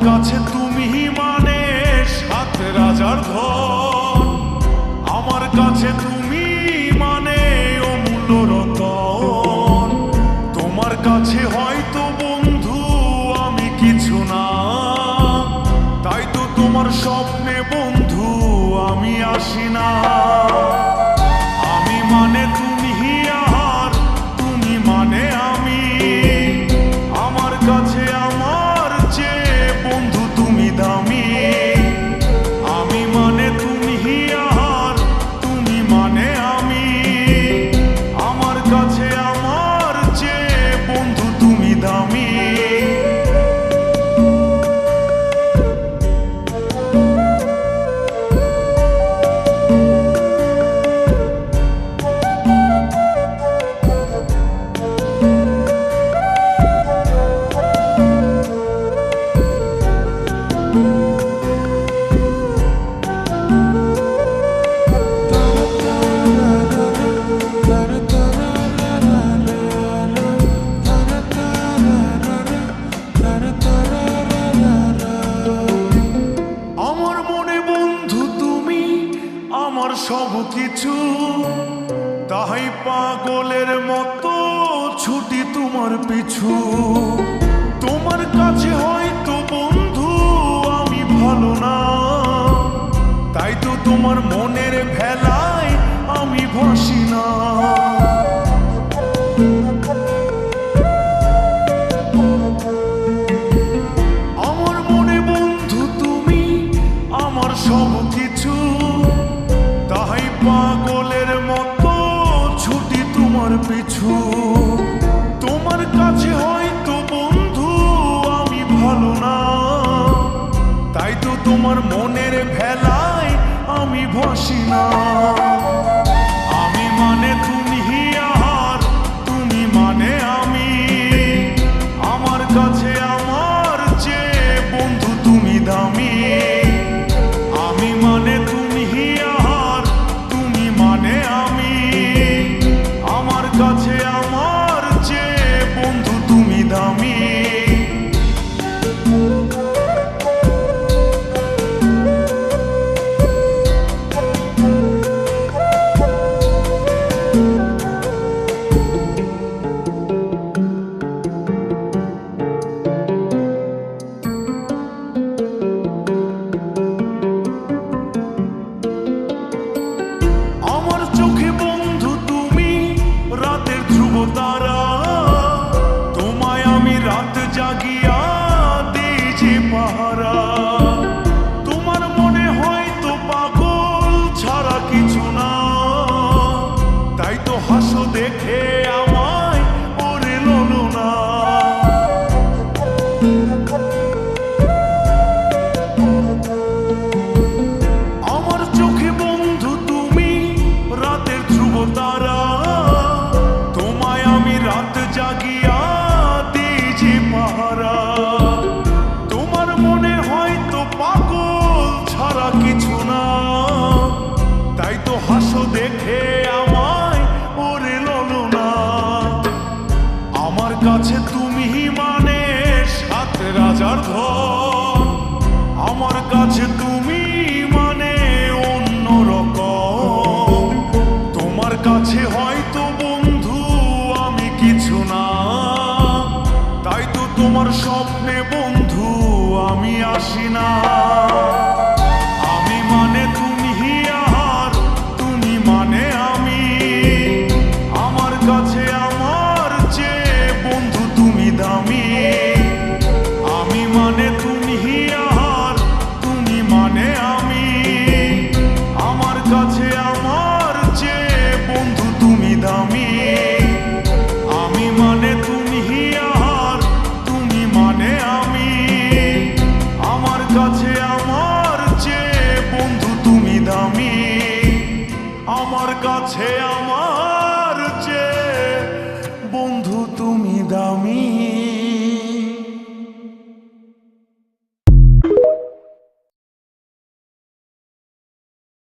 কাছে তুমি মানে সাত রাজার ধন, আমার কাছে তুমি মানে অমূল্য রতন। তোমার কাছে হয়তো বন্ধু আমি কিছু না, তাই তো তোমার স্বপ্নে বন্ধু আমি আসি না। আমি মানে তুমি আর তুমি মানে আমি, আমার কাছে আমার চেয়ে বন্ধু তুমি দামি। আমি মানে তুমি আর তুমি মানে আমি, আমার কাছে আমার চেয়ে বন্ধু তুমি দামি। আমার সব কিছু, তাই পাগলের মতো ছুটি তোমার পিছু। তোমার কাছে হয়তো বন্ধু আমি ভালো না, তাই তো তোমার মনের ভেলায় আমি ভাসি না। আমার মনে বন্ধু তুমি আমার সব কিছু, তাই পাগলের মতো ছুটি তোমার পিছু। তোমার কাছে হয়তো বন্ধু আমি ভালো না, তাই তো তোমার মনের ভেলায় আমি ভাসি না। আমি মানে তুমি আর তুমি মানে আমি, আমার কাছে আমার চেয়ে বন্ধু তুমি দামি। আমি মানে তুমি আর তুমি মানে আমি, আমার কাছে আমার চেয়ে বন্ধু তুমি দামি। তারা তোমায় আমি রাত জাগিয়া দিই যে পাহারা। তোমার মনে হয়তো পাগল ছাড়া কিছু না, তাই তো হাসো দেখে আমায় ওরে ললনা। আমার চোখে বন্ধু তুমি রাতের ধ্রুব তারা, রাত জাগিয়া দিই যে পাহারা। তোমার মনে হয়তো পাগল ছাড়া কিছু না, তাই তো হাসো দেখে আমায় ওরে ললনা। আমার কাছে তুমি মানে সাত রাজার ধন, আমার কাছে তুমি মানে অন্য রকম। তোমার কাছে হয়তো বন্ধু আমি কিছু না, তাই তো তোমার স্বপ্নে বন্ধু আমি আসি না। আমি মানে তুমি আর তুমি মানে আমি, আমার কাছে আমার চেয়ে বন্ধু তুমি দামি। আমি মানে তুমি আর তুমি মানে আমি, আমার কাছে আমার চেয়ে বন্ধু তুমি দামি। আমি মানে তুমি আর তুমি মানে আমি, আমার কাছে আমার চেয়ে বন্ধু তুমি দামি। আমার কাছে আমার